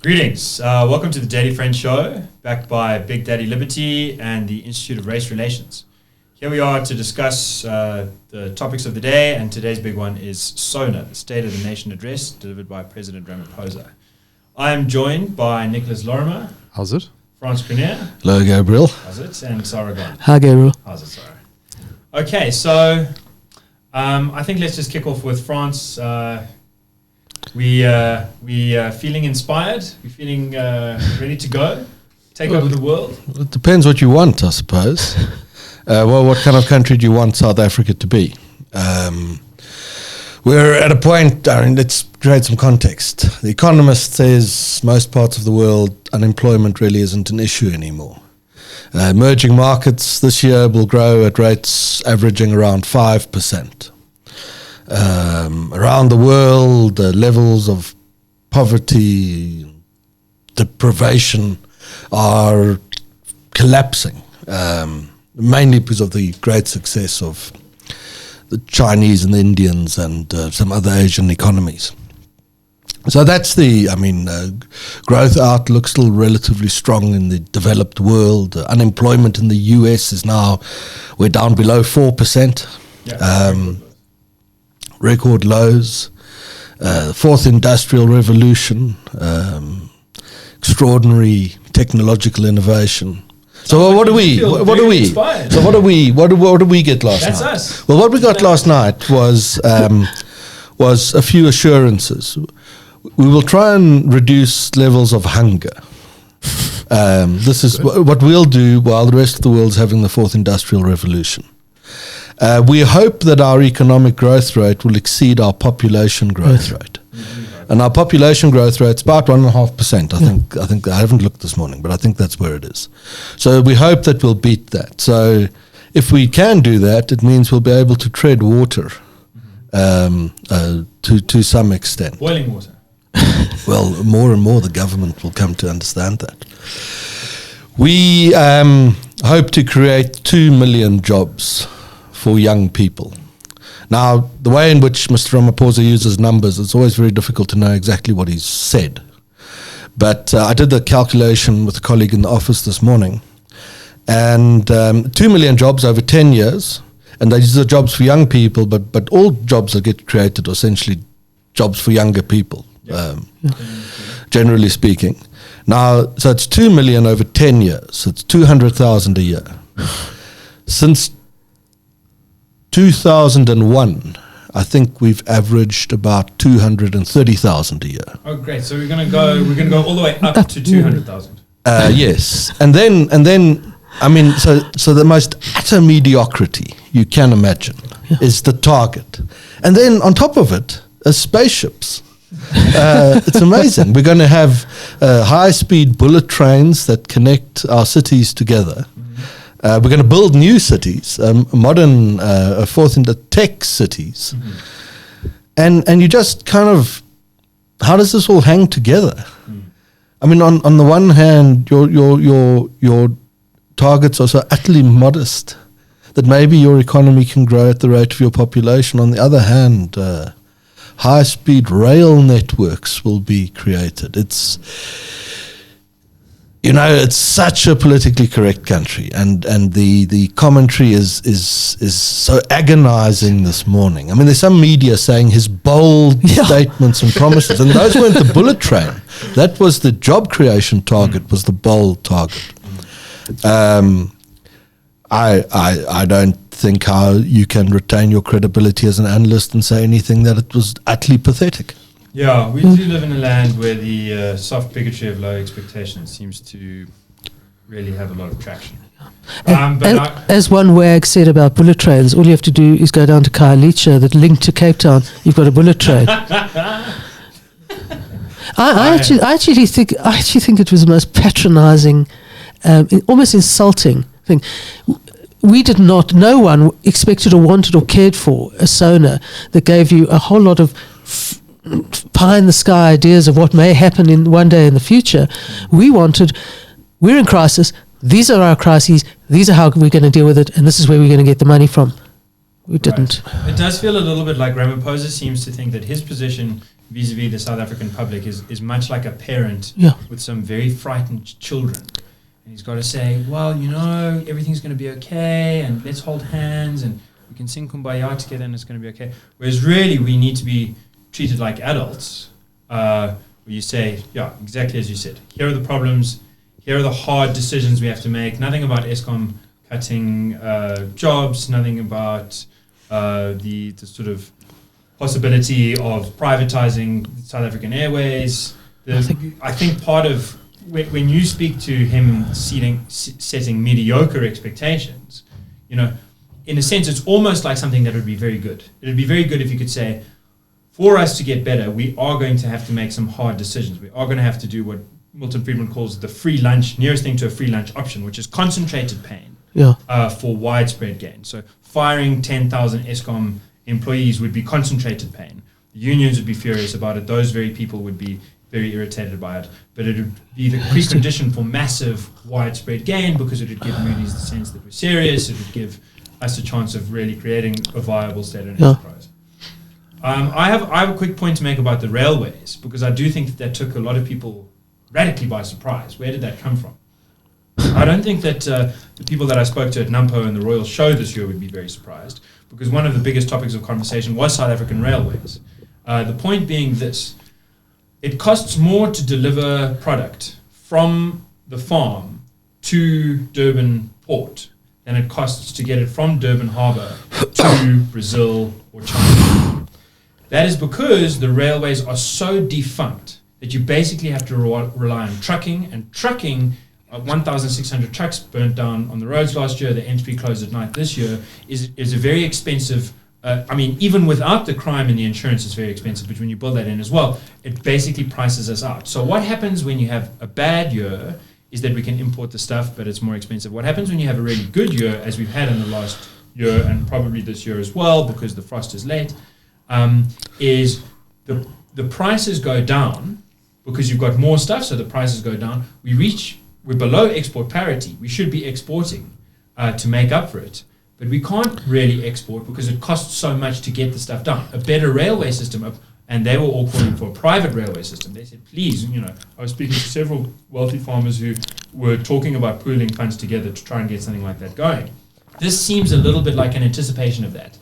Greetings. Welcome to the Daily Friend Show, backed by Big Daddy Liberty and the Institute of Race Relations. Here we are to discuss the topics of the day, and today's big one is Sona, the State of the Nation Address, delivered by President Ramaphosa. I am joined by Nicholas Lorimer. How's it? France Grenier. Hello, Gabriel. How's it? And Sarah Gon. Hi, Gabriel. How's it, Sarah? Okay, so I think let's just kick off with France. We feeling inspired? We feeling ready to go? Take over the world? Well, it depends what you want, I suppose. What kind of country do you want South Africa to be? We're at a point, let's create some context. The Economist says most parts of the world, unemployment really isn't an issue anymore. Emerging markets this year will grow at rates averaging around 5%. Around the world, the levels of poverty, deprivation are collapsing, mainly because of the great success of the Chinese and the Indians and some other Asian economies. So that's growth outlook still relatively strong in the developed world. Unemployment in the US is now, we're down below 4%. Yeah, record lows, fourth industrial revolution, extraordinary technological innovation. So what do we get last night? That's us. Well, what we got last night was a few assurances. We will try and reduce levels of hunger. This is what we'll do while the rest of the world's having the fourth industrial revolution. We hope that our economic growth rate will exceed our population growth rate. And our population growth rate's about 1.5%. I think I haven't looked this morning, but I think that's where it is. So we hope that we'll beat that. So if we can do that, it means we'll be able to tread water to some extent. Boiling water. Well, more and more the government will come to understand that. We hope to create 2 million jobs for young people. Now, the way in which Mr. Ramaphosa uses numbers, it's always very difficult to know exactly what he's said. But I did the calculation with a colleague in the office this morning, and 2 million jobs over 10 years, and these are jobs for young people, but all jobs that get created are essentially jobs for younger people, generally speaking. Now, so it's 2 million over 10 years, so it's 200,000 a year. Since 2001, I think we've averaged about 230,000 a year. Oh, great! So we're gonna go all the way up to 200,000. Yes, and then so the most utter mediocrity you can imagine is the target, and then on top of it, spaceships. It's amazing. We're going to have high-speed bullet trains that connect our cities together. We're going to build new cities, modern, fourth into tech cities, and you just kind of, how does this all hang together? I mean, on the one hand, your targets are so utterly modest that maybe your economy can grow at the rate of your population. On the other hand, high-speed rail networks will be created. It's such a politically correct country, and the commentary is so agonizing this morning. I mean, there's some media saying his bold statements and promises, and those weren't the bullet train. That was the job creation target, was the bold target. I don't think how you can retain your credibility as an analyst and say anything that it was utterly pathetic. Yeah, we do live in a land where the soft bigotry of low expectations seems to really have a lot of traction. As one wag said about bullet trains, all you have to do is go down to Khayelitsha, that link to Cape Town, you've got a bullet train. I actually think it was the most patronising, almost insulting thing. No one expected or wanted or cared for a Sona that gave you a whole lot of pie in the sky ideas of what may happen in one day in the future. We're in crisis, these are our crises, these are how we're going to deal with it, and this is where we're going to get the money from. We didn't. Right. It does feel a little bit like Ramaphosa seems to think that his position vis-a-vis the South African public is much like a parent with some very frightened children. And he's got to say, well, you know, everything's going to be okay, and let's hold hands, and we can sing Kumbaya together, and it's going to be okay. Whereas really, we need to be treated like adults, where you say, yeah, exactly as you said. Here are the problems. Here are the hard decisions we have to make. Nothing about Eskom cutting jobs. Nothing about the sort of possibility of privatizing South African Airways. I think part of when you speak to him setting mediocre expectations, you know, in a sense, it's almost like something that would be very good. It would be very good if you could say, for us to get better, we are going to have to make some hard decisions. We are going to have to do what Milton Friedman calls the free lunch, nearest thing to a free lunch option, which is concentrated pain for widespread gain. So firing 10,000 Eskom employees would be concentrated pain. The unions would be furious about it. Those very people would be very irritated by it. But it would be the precondition for massive widespread gain, because it would give Moody's the sense that we're serious. It would give us a chance of really creating a viable state-owned enterprise. I have a quick point to make about the railways, because I do think that took a lot of people radically by surprise. Where did that come from? I don't think that the people that I spoke to at NUMPO and the Royal Show this year would be very surprised, because one of the biggest topics of conversation was South African railways. The point being this: it costs more to deliver product from the farm to Durban port than it costs to get it from Durban harbour to Brazil or China. That is because the railways are so defunct that you basically have to rely on trucking, and trucking, 1,600 trucks burnt down on the roads last year, the N3 closed at night this year, is a very expensive, even without the crime and the insurance, it's very expensive, but when you build that in as well, it basically prices us out. So what happens when you have a bad year is that we can import the stuff, but it's more expensive. What happens when you have a really good year, as we've had in the last year, and probably this year as well, because the frost is late, is the prices go down because you've got more stuff, so the prices go down. We're below export parity. We should be exporting to make up for it, but we can't really export because it costs so much to get the stuff done. A better railway system, and they were all calling for a private railway system. They said, please, you know, I was speaking to several wealthy farmers who were talking about pooling funds together to try and get something like that going. This seems a little bit like an anticipation of that.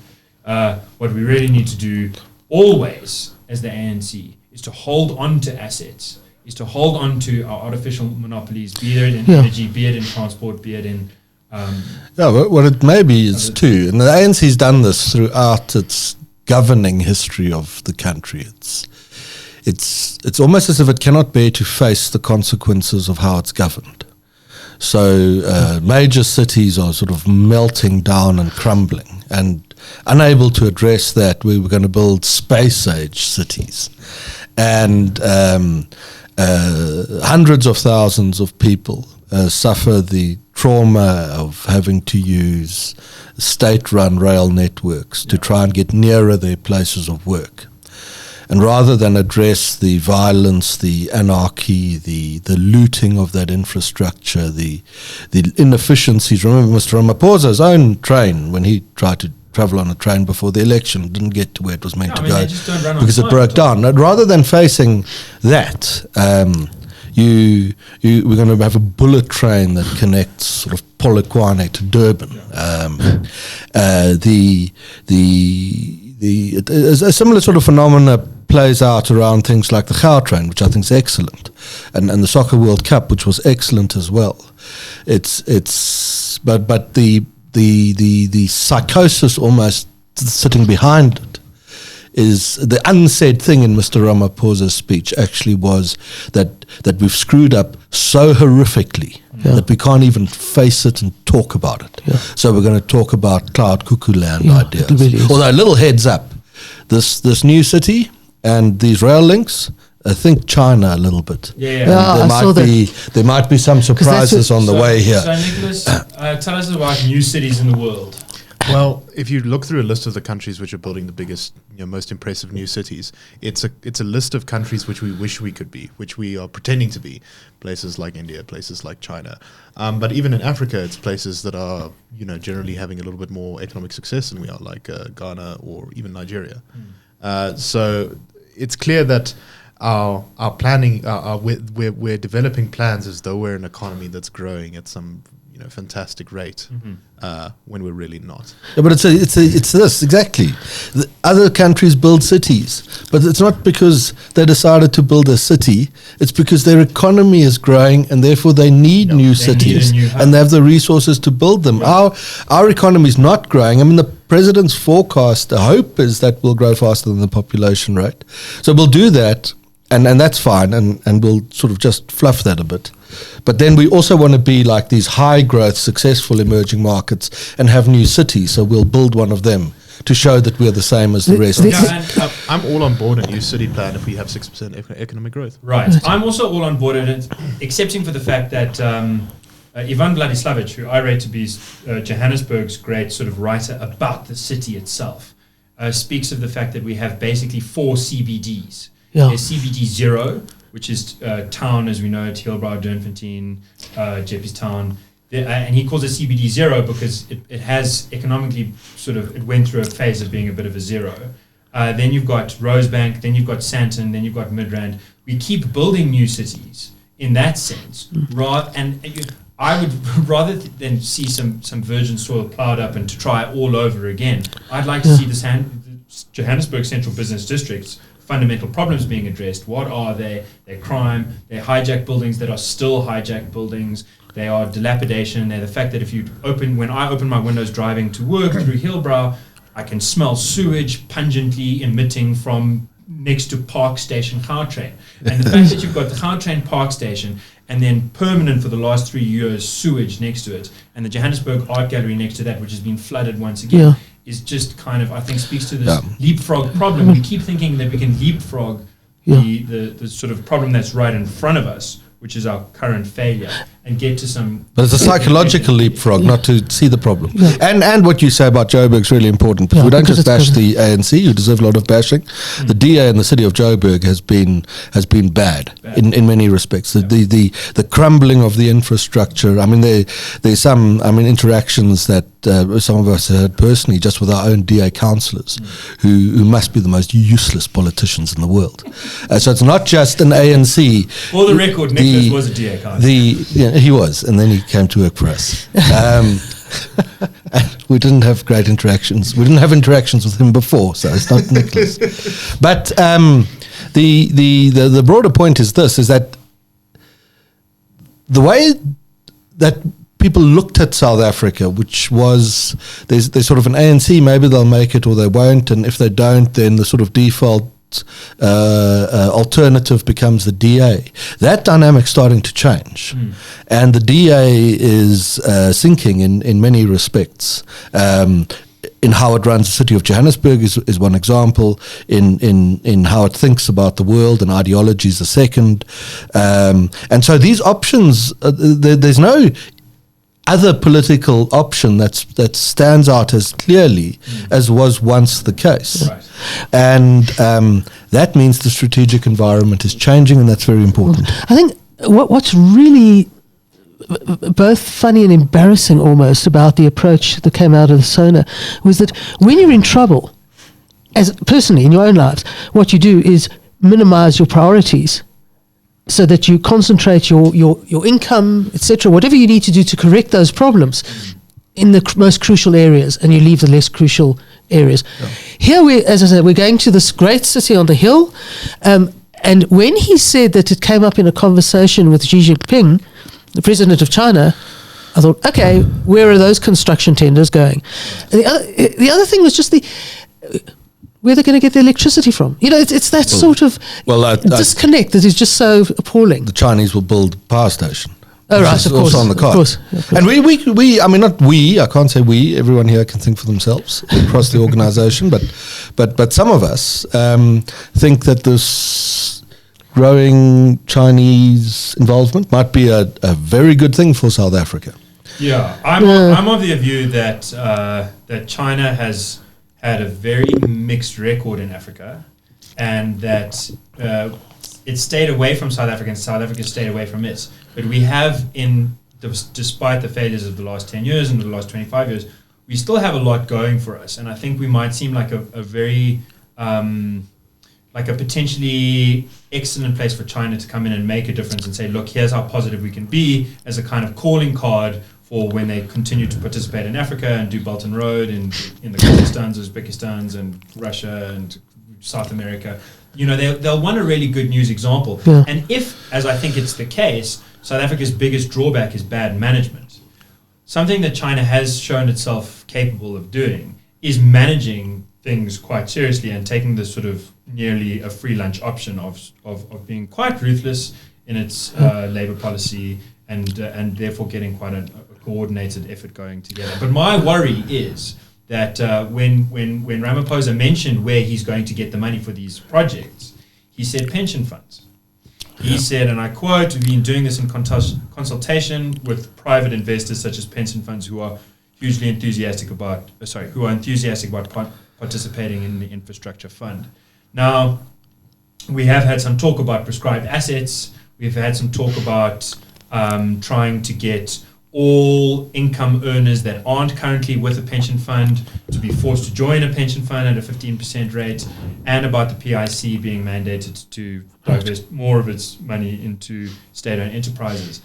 What we really need to do always as the ANC is to hold on to assets, is to hold on to our artificial monopolies, be it in energy, be it in transport, be it in... what it maybe is too, and the ANC's done this throughout its governing history of the country. It's almost as if it cannot bear to face the consequences of how it's governed. So major cities are sort of melting down and crumbling, and unable to address that, we were going to build space-age cities. And hundreds of thousands of people suffer the trauma of having to use state-run rail networks to try and get nearer their places of work. And rather than address the violence, the anarchy, the looting of that infrastructure, the inefficiencies. Remember Mr. Ramaphosa's own train, when he tried to travel on a train before the election, didn't get to where it was meant to go because it broke down. Rather than facing that, we're going to have a bullet train that connects sort of Polokwane to Durban. A similar sort of phenomena plays out around things like the Gautrain, which I think is excellent, and the Soccer World Cup, which was excellent as well. But the psychosis almost sitting behind it is the unsaid thing in Mr. Ramaphosa's speech actually was that we've screwed up so horrifically that we can't even face it and talk about it. Yeah. So we're going to talk about cloud cuckoo land ideas. Really, although a little heads up, this new city and these rail links, I think China a little bit. There might be some surprises on the way here. So Nicholas, tell us about new cities in the world. Well, if you look through a list of the countries which are building the biggest, most impressive new cities, it's a list of countries which we wish we could be, which we are pretending to be. Places like India, places like China, but even in Africa, it's places that are generally having a little bit more economic success than we are, like Ghana or even Nigeria. So it's clear that our planning, we're developing plans as though we're an economy that's growing at some fantastic rate when we're really not. Yeah, but it's this exactly. The other countries build cities, but it's not because they decided to build a city. It's because their economy is growing, and therefore they need new cities, and they have the resources to build them. Right. Our economy is not growing. I mean, the president's forecast, the hope is that we'll grow faster than the population rate. So we'll do that, and that's fine, and we'll sort of just fluff that a bit. But then we also want to be like these high growth, successful emerging markets and have new cities. So we'll build one of them to show that we're the same as the rest. I'm all on board a new city plan if we have 6% economic growth. Right. I'm also all on board in it, excepting for the fact that Ivan Vladislavich, who I rate to be Johannesburg's great sort of writer about the city itself, speaks of the fact that we have basically 4 CBDs. Yeah. There's CBD 0, which is town as we know it, Hillbrow, Durnfontein, Jeppes and he calls it CBD 0 because it has economically it went through a phase of being a bit of a zero. Then you've got Rosebank, then you've got Sandton, then you've got Midrand. We keep building new cities in that sense. I would rather than see some virgin soil plowed up and to try all over again, I'd like to see the Johannesburg Central Business District's fundamental problems being addressed. What are they? They're crime, they're hijacked buildings that are still hijacked buildings, they are dilapidation, they're the fact that when I open my windows driving to work through Hillbrow, I can smell sewage pungently emitting from next to Park Station Gautrain. And the fact that you've got the Gautrain Park Station and then permanent for the last 3 years sewage next to it, and the Johannesburg Art Gallery next to that, which has been flooded once again, is just kind of, I think, speaks to this leapfrog problem. We keep thinking that we can leapfrog the sort of problem that's right in front of us, which is our current failure, and get to some... But it's a psychological leapfrog, not to see the problem. Yeah. And what you say about Joburg is really important, because we don't just bash the ANC, who deserve a lot of bashing. The DA in the city of Joburg has been bad. In many respects. The crumbling of the infrastructure. I mean, there's some interactions that some of us had personally just with our own DA councillors, who must be the most useless politicians in the world. So it's not just an ANC. For the record, Nicholas was a DA councillor. He was, and then he came to work for us. We didn't have great interactions. We didn't have interactions with him before, so it's not Nicholas. But the broader point is this: is that the way that people looked at South Africa, which was there's sort of an ANC, maybe they'll make it or they won't, and if they don't, then the sort of default alternative becomes the DA. That dynamic's starting to change, and the DA is sinking in many respects. In how it runs the city of Johannesburg is one example. In how it thinks about the world and ideology is the second. And so these options, there's no other political option that stands out as clearly as was once the case. Right. And that means the strategic environment is changing, and that's very important. I think what's really both funny and embarrassing almost about the approach that came out of the Sona was that when you're in trouble, as personally in your own lives, what you do is minimize your priorities so that you concentrate your income, etc., whatever you need to do to correct those problems in the most crucial areas, and you leave the less crucial areas. Yeah. Here, as I said, we're going to this great city on the hill, and when he said that it came up in a conversation with Xi Jinping, the president of China, I thought, okay, where are those construction tenders going? And the other thing was just where they're going to get the electricity from. It's that sort of disconnect that is just so appalling. The Chinese will build a power station. Oh, right, of course. On the card. Of course. And we, I mean, not we, I can't say we, everyone here can think for themselves across the organization, but some of us think that this growing Chinese involvement might be a very good thing for South Africa. Yeah, I'm of the view that that China has had a very mixed record in Africa, and that it stayed away from South Africa, and South Africa stayed away from it. But we have, despite the failures of the last 10 years and the last 25 years, we still have a lot going for us. And I think we might seem like a very like a potentially excellent place for China to come in and make a difference and say, look, here's how positive we can be, as a kind of calling card for when they continue to participate in Africa and do Belt and Road in the Kazakhstans, Uzbekistans, and Russia and South America. You know, they'll want a really good news example. Yeah. And if, as I think it's the case, South Africa's biggest drawback is bad management, something that China has shown itself capable of doing is managing things quite seriously and taking this sort of nearly a free lunch option of being quite ruthless in its labor policy and therefore getting quite a coordinated effort going together. But my worry is that when Ramaphosa mentioned where he's going to get the money for these projects, he said pension funds. He said, and I quote, "We've been doing this in consultation with private investors such as pension funds who are enthusiastic about participating in the infrastructure fund." Now, we have had some talk about prescribed assets. We've had some talk about trying to get all income earners that aren't currently with a pension fund to be forced to join a pension fund at a 15% rate, and about the PIC being mandated to divest more of its money into state-owned enterprises.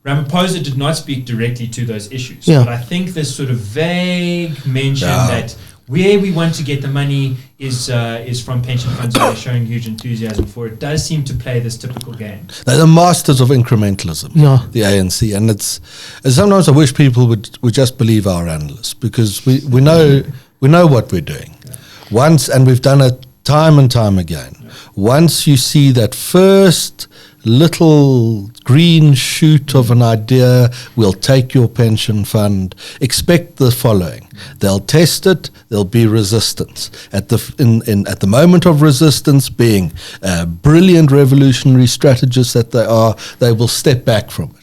Ramaphosa did not speak directly to those issues, but I think this sort of vague mention that where we want to get the money is from pension funds, and they're showing huge enthusiasm for it, does seem to play this typical game. They're the masters of incrementalism, the ANC, and and sometimes I wish people would just believe our analysts, because we know what we're doing. Once, and we've done it time and time again. Once you see that first little green shoot of an idea, we'll take your pension fund, expect the following: they'll test it, there'll be resistance. At the moment of resistance, being brilliant revolutionary strategists that they are, they will step back from it.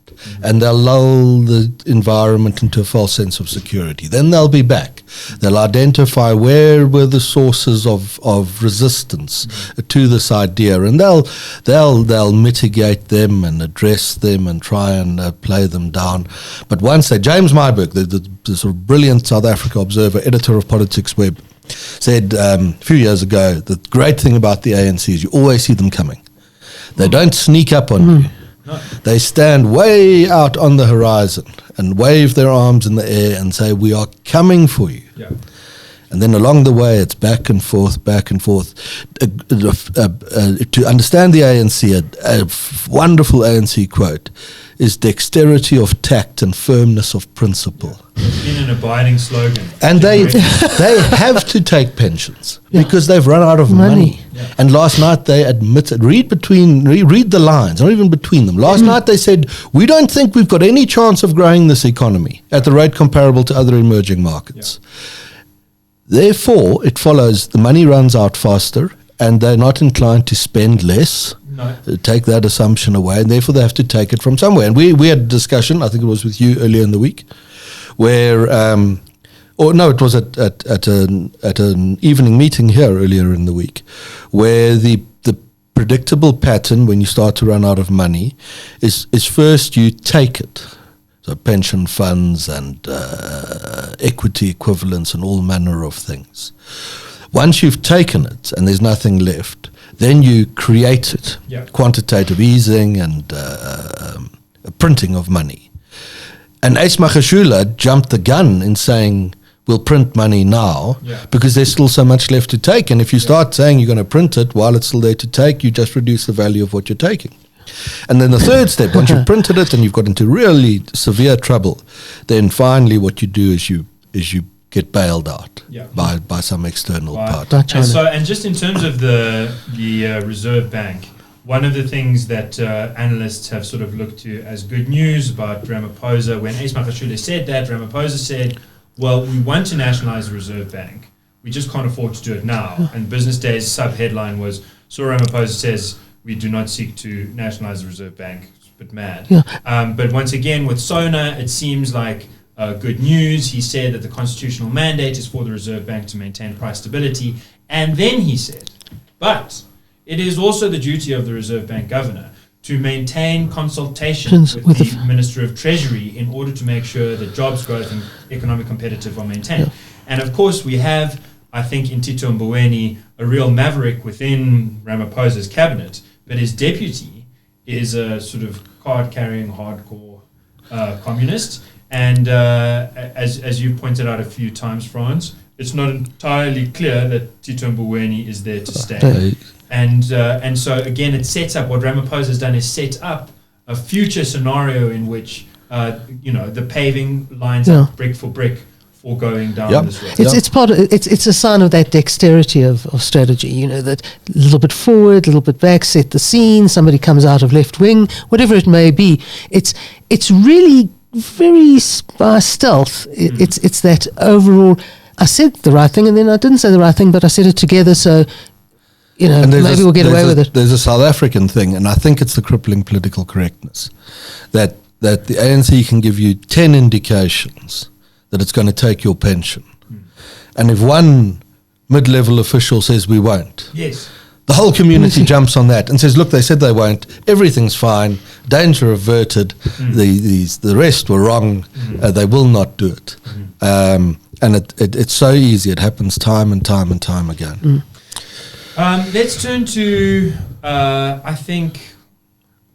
And they'll lull the environment into a false sense of security. Then they'll be back. They'll identify where were the sources of resistance to this idea, and they'll mitigate them and address them and try and play them down. But once James Myburgh, the sort of brilliant South Africa observer, editor of Politics Web, said a few years ago, the great thing about the ANC is you always see them coming. They don't sneak up on you. No. They stand way out on the horizon and wave their arms in the air and say, "We are coming for you." Yeah. And then along the way, it's back and forth, back and forth. To understand the ANC, a wonderful ANC quote is dexterity of tact and firmness of principle. It's been an abiding slogan. And they have to take pensions because they've run out of money. Yeah. And last night they admitted, read the lines, not even between them. Last night they said, "We don't think we've got any chance of growing this economy at the rate comparable to other emerging markets." Yeah. Therefore, it follows the money runs out faster and they're not inclined to spend less. No. Take that assumption away, and therefore they have to take it from somewhere. And we had a discussion, I think it was with you earlier in the week, where, it was at an evening meeting here earlier in the week, where the predictable pattern when you start to run out of money is first you take it. So pension funds and equity equivalents and all manner of things. Once you've taken it and there's nothing left, then you create it, quantitative easing and printing of money. And Ace Magashule jumped the gun in saying, we'll print money now because there's still so much left to take. And if you start saying you're going to print it while it's still there to take, you just reduce the value of what you're taking. And then the third step, once you've printed it and you've got into really severe trouble, then finally what you do is you get bailed out by some external party. And just in terms of the Reserve Bank, one of the things that analysts have sort of looked to as good news about Ramaphosa, when Ace Magashule said that, Ramaphosa said, well, we want to nationalize the Reserve Bank. We just can't afford to do it now. And Business Day's sub-headline was, Ramaphosa says, we do not seek to nationalize the Reserve Bank, bit mad. Yeah. But once again, with Sona, it seems like good news. He said that the constitutional mandate is for the Reserve Bank to maintain price stability. And then he said, but it is also the duty of the Reserve Bank governor to maintain consultation with the Minister of Treasury in order to make sure that jobs growth and economic competitiveness are maintained. Yeah. And of course, we have, I think, in Tito Mboweni, a real maverick within Ramaphosa's cabinet, but his deputy is a sort of card-carrying hardcore communist. And as you pointed out a few times, Franz, it's not entirely clear that Tito Mboweni is there to stay. And so, again, it sets up, what Ramaphosa has done is set up a future scenario in which, the paving lines up brick for brick for going down this road. It's a sign of that dexterity of strategy, that a little bit forward, a little bit back, set the scene, somebody comes out of left wing, whatever it may be. It's really very by stealth. It's that overall, I said the right thing and then I didn't say the right thing, but I said it together, so maybe we'll get away with it. There's a South African thing, and I think it's the crippling political correctness, that the ANC can give you 10 indications that it's going to take your pension. And if one mid-level official says we won't, the whole community jumps on that and says, look, they said they won't, everything's fine, danger averted, the rest were wrong, they will not do it. And it's so easy, it happens time and time and time again. Let's turn to, I think,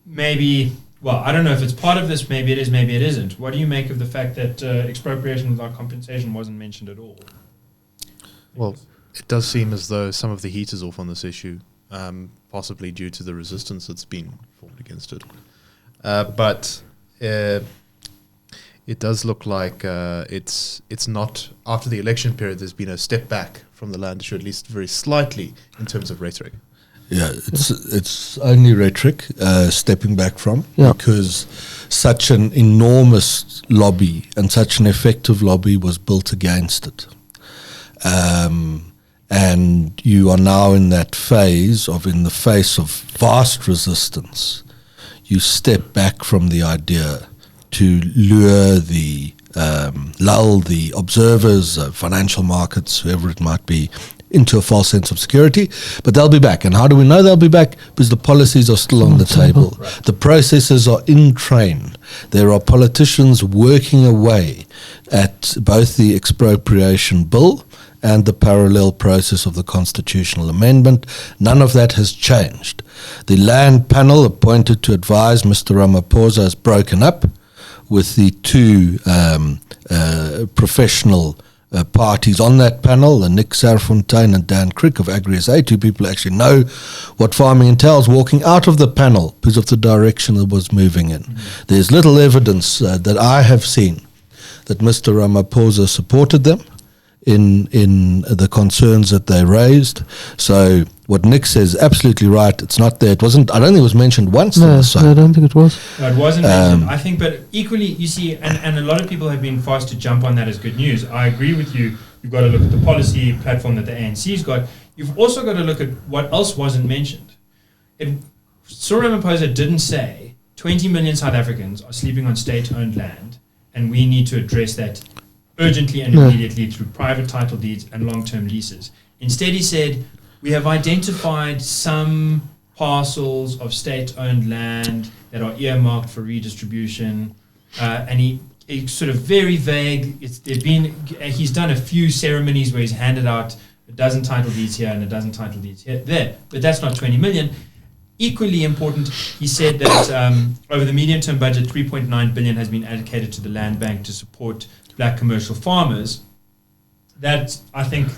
maybe, well, I don't know if it's part of this, maybe it is, maybe it isn't. What do you make of the fact that expropriation without compensation wasn't mentioned at all? Well, it does seem as though some of the heat is off on this issue, possibly due to the resistance that's been formed against it. But it does look like it's not, after the election period, there's been a step back from the land issue, at least very slightly, in terms of rhetoric. Yeah, it's only rhetoric, stepping back from, because such an enormous lobby and such an effective lobby was built against it. And you are now in that phase of, in the face of vast resistance, you step back from the idea to lure lull the observers, financial markets, whoever it might be, into a false sense of security. But they'll be back. And how do we know they'll be back? Because the policies are still on the table. Right. The processes are in train. There are politicians working away at both the expropriation bill and the parallel process of the constitutional amendment. None of that has changed. The land panel appointed to advise Mr. Ramaphosa has broken up, with the two professional parties on that panel, Nick Serfontein and Dan Crick of Agri-SA, two people who actually know what farming entails, walking out of the panel because of the direction it was moving in. There's little evidence that I have seen that Mr. Ramaphosa supported them in the concerns that they raised. So what Nick says, absolutely right. It's not there. It wasn't. I don't think it was mentioned once. No, I don't think it was. No, it wasn't mentioned. I think, but equally, you see, and a lot of people have been fast to jump on that as good news. I agree with you. You've got to look at the policy platform that the ANC's got. You've also got to look at what else wasn't mentioned. Cyril Ramaphosa didn't say 20 million South Africans are sleeping on state-owned land, and we need to address that urgently and immediately through private title deeds and long-term leases. Instead, he said, we have identified some parcels of state-owned land that are earmarked for redistribution, and he sort of very vague. He's done a few ceremonies where he's handed out a dozen title deeds here and a dozen title deeds there, but that's not 20 million. Equally important, he said that over the medium-term budget, 3.9 billion has been allocated to the land bank to support black commercial farmers. That, I think,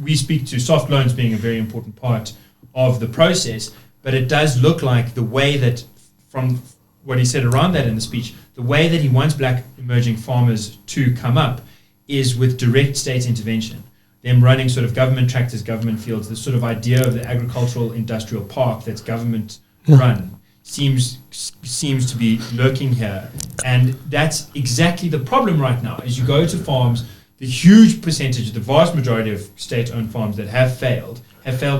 we speak to soft loans being a very important part of the process, but it does look like the way that, from what he said around that in the speech, the way that he wants black emerging farmers to come up is with direct state intervention. Them running sort of government tractors, government fields, this sort of idea of the agricultural industrial park that's government run seems to be lurking here. And that's exactly the problem right now. As you go to farms, the huge percentage, the vast majority of state-owned farms that have failed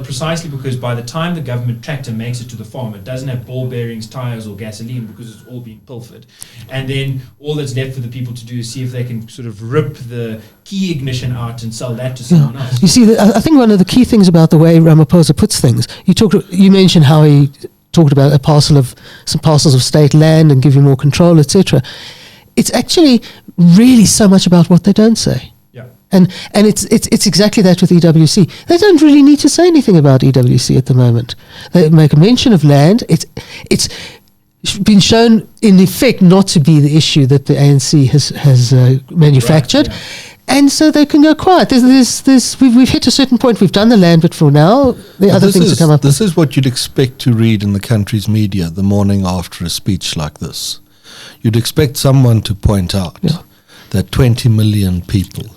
precisely because by the time the government tractor makes it to the farm, it doesn't have ball bearings, tires, or gasoline because it's all been pilfered. And then all that's left for the people to do is see if they can sort of rip the key ignition out and sell that to someone else. You see, I think one of the key things about the way Ramaphosa puts things, you mentioned how he talked about some parcels of state land and giving more control, etc. It's actually really so much about what they don't say. And it's exactly that with EWC. They don't really need to say anything about EWC at the moment. They make a mention of land. It's been shown in effect not to be the issue that the ANC has manufactured. Right, and so they can go quiet. We've hit a certain point. We've done the land bit for now. The other things to come up. This is what you'd expect to read in the country's media the morning after a speech like this. You'd expect someone to point out that 20 million people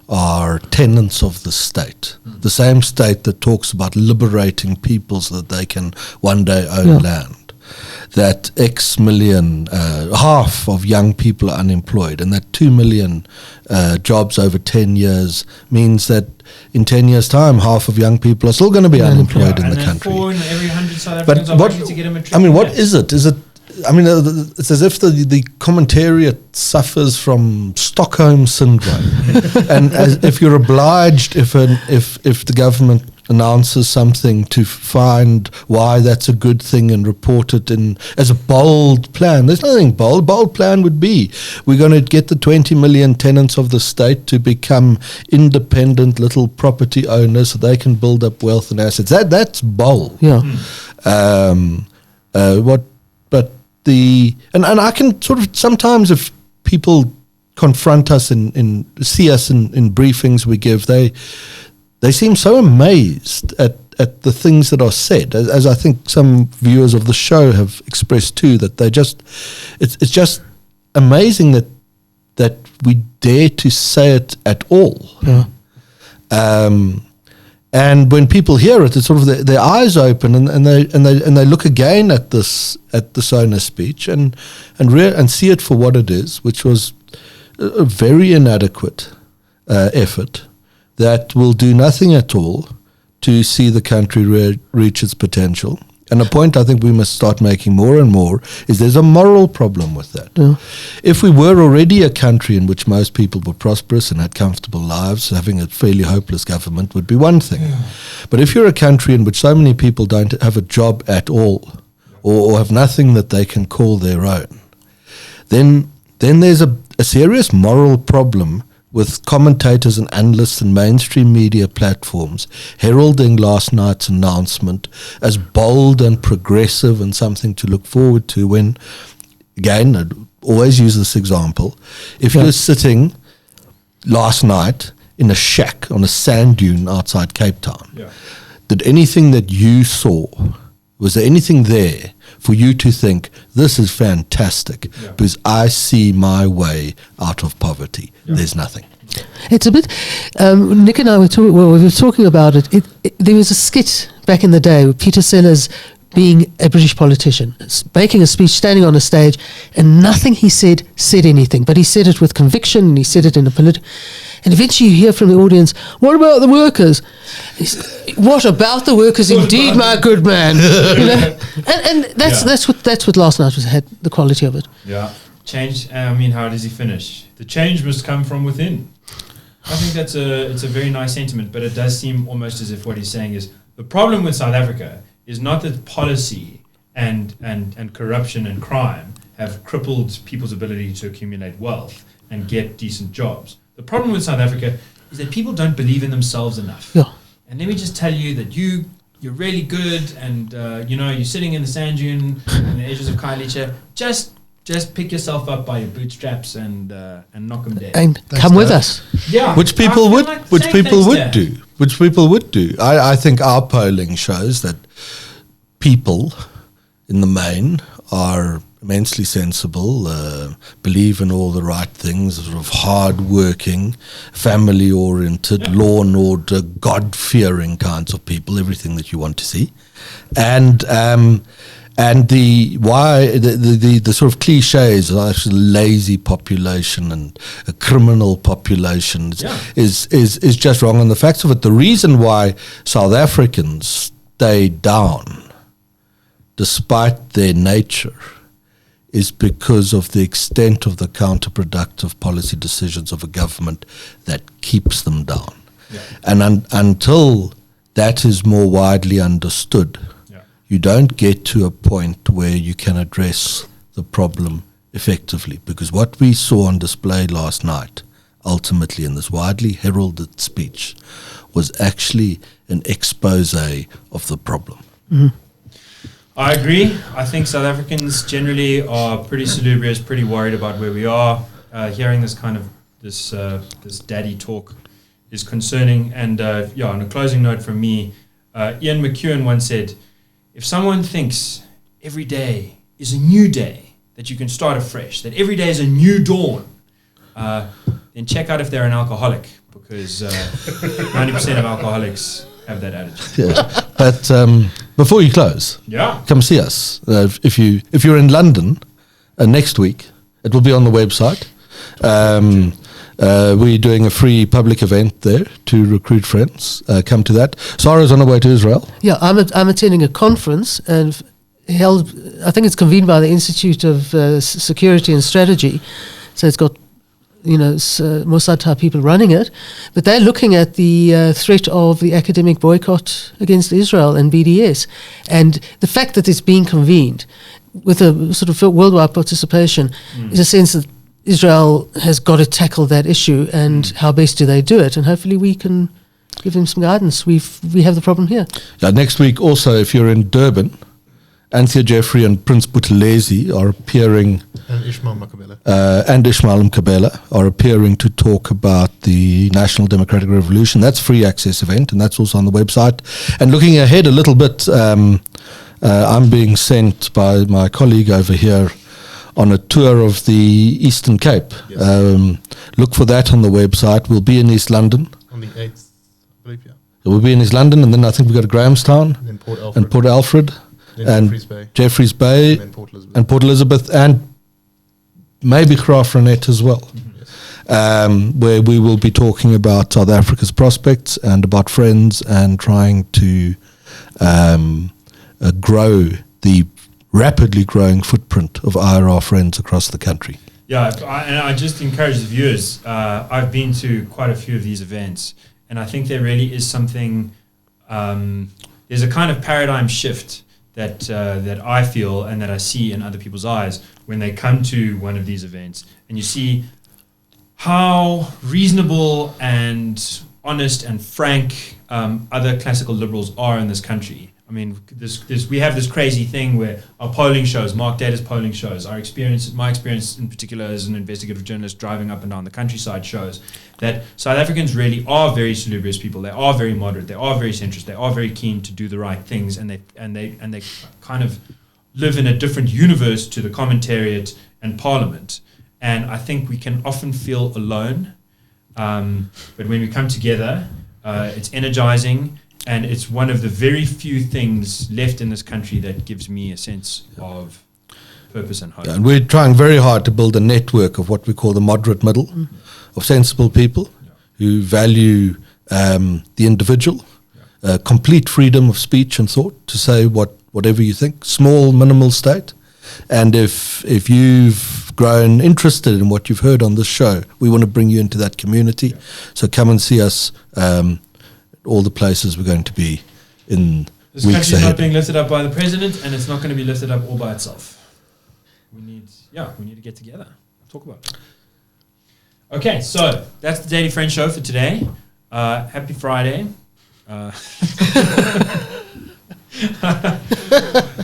are tenants of the state, the same state that talks about liberating people so that they can one day own land, that X million, half of young people are unemployed, and that 2 million jobs over 10 years means that in 10 years' time, half of young people are still going to be unemployed in the country. 4 in every 100 South Africans are likely to get a matriculation. What is it? It's as if the commentariat suffers from Stockholm syndrome, and as if you're obliged, if the government announces something, to find why that's a good thing and report it as a bold plan. There's nothing bold. Bold plan would be we're going to get the 20 million tenants of the state to become independent little property owners so they can build up wealth and assets. That's bold. Yeah. And I can sort of sometimes, if people confront us and see us in briefings we give, they seem so amazed at the things that are said, as I think some viewers of the show have expressed too, that it's just amazing that we dare to say it at all. Yeah. And when people hear it, it's sort of their eyes open, and they look again at the Sona speech and see it for what it is, which was a very inadequate effort that will do nothing at all to see the country reach its potential. And a point I think we must start making more and more is there's a moral problem with that. Yeah. If we were already a country in which most people were prosperous and had comfortable lives, having a fairly hopeless government would be one thing. Yeah. But if you're a country in which so many people don't have a job at all, or have nothing that they can call their own, then there's a serious moral problem with commentators and analysts and mainstream media platforms heralding last night's announcement as bold and progressive and something to look forward to, when, again, I'd always use this example, if you're sitting last night in a shack on a sand dune outside Cape Town, did anything that you saw, was there anything there for you to think, this is fantastic because I see my way out of poverty? There's nothing. It's a bit, Nick and I were talking about it. There was a skit back in the day with Peter Sellers being a British politician, making a speech, standing on a stage, and nothing he said anything, but he said it with conviction, and he said it in a and eventually you hear from the audience, what about the workers? What about the workers indeed, my good man? And that's what last night had the quality of it. Yeah. Change, how does he finish? The change must come from within. I think it's a very nice sentiment, but it does seem almost as if what he's saying is the problem with South Africa is not that policy and corruption and crime have crippled people's ability to accumulate wealth and get decent jobs. The problem with South Africa is that people don't believe in themselves enough. Yeah. And let me just tell you that you're really good, and you're sitting in the sand dune on the edges of Khayelitsha. Just pick yourself up by your bootstraps and knock them dead. And come with us. Yeah, which people would do. I think our polling shows that people, in the main, are immensely sensible, believe in all the right things, sort of hard-working, family-oriented, law and order, God-fearing kinds of people, everything that you want to see. And And the sort of cliches, like lazy population and a criminal population, is just wrong. And the facts of it, the reason why South Africans stay down, despite their nature, is because of the extent of the counterproductive policy decisions of a government that keeps them down. Yeah. And until that is more widely understood, you don't get to a point where you can address the problem effectively. Because what we saw on display last night, ultimately in this widely heralded speech, was actually an expose of the problem. Mm-hmm. I agree. I think South Africans generally are pretty salubrious, pretty worried about where we are. Hearing this kind of this daddy talk is concerning. And on a closing note from me, Ian McEwan once said, if someone thinks every day is a new day, that you can start afresh, that every day is a new dawn, then check out if they're an alcoholic, because 90% of alcoholics have that attitude. Yeah. But before you close, come see us. If you're in London next week, it will be on the website. We're doing a free public event there to recruit friends. Come to that. Sarah's on her way to Israel. Yeah, I'm attending a conference and held. I think it's convened by the Institute of Security and Strategy. So it's got Mossad type people running it, but they're looking at the threat of the academic boycott against Israel and BDS, and the fact that it's being convened with a sort of worldwide participation is a sense that Israel has got to tackle that issue, and how best do they do it? And hopefully we can give them some guidance. We have the problem here. Yeah, next week also, if you're in Durban, Anthea Jeffrey and Prince Buthelezi are appearing, and Ishmael Mkabela are appearing to talk about the National Democratic Revolution. That's free access event, and that's also on the website. And looking ahead a little bit, I'm being sent by my colleague over here on a tour of the Eastern Cape. Yes. Look for that on the website. We'll be in East London. On the 8th, I believe, yeah. We'll be in East London, and then I think we've got to Grahamstown. And then Port Alfred. And Port Alfred. And Jeffreys Bay. And Port Elizabeth. And Port Elizabeth. And maybe Graafrenet as well. Yes. Where we will be talking about South Africa's prospects and about friends and trying to grow the rapidly growing footprint of IRR friends across the country. Yeah, and I just encourage the viewers. I've been to quite a few of these events, and I think there really is something. There's a kind of paradigm shift that I feel and that I see in other people's eyes when they come to one of these events, and you see how reasonable and honest and frank other classical liberals are in this country. I mean, we have this crazy thing where our polling shows, Mark Data's polling shows, my experience in particular as an investigative journalist driving up and down the countryside shows that South Africans really are very salubrious people. They are very moderate. They are very centrist. They are very keen to do the right things, and they kind of live in a different universe to the commentariat and Parliament. And I think we can often feel alone, but when we come together, it's energizing. And it's one of the very few things left in this country that gives me a sense of purpose and hope. Yeah, and we're trying very hard to build a network of what we call the moderate middle, of sensible people who value the individual, complete freedom of speech and thought to say whatever you think, small, minimal state. And if you've grown interested in what you've heard on this show, we want to bring you into that community. Yeah. So come and see us. All the places we're going to be in this weeks country's ahead. Not being lifted up by the president, and it's not going to be lifted up all by itself. We need to get together, talk about it. Okay, so that's the Daily Friend Show for today. Happy Friday.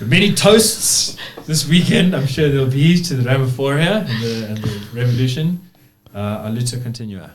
Many toasts this weekend. I'm sure there'll be to the Ramaphoria and the revolution. A luta continua.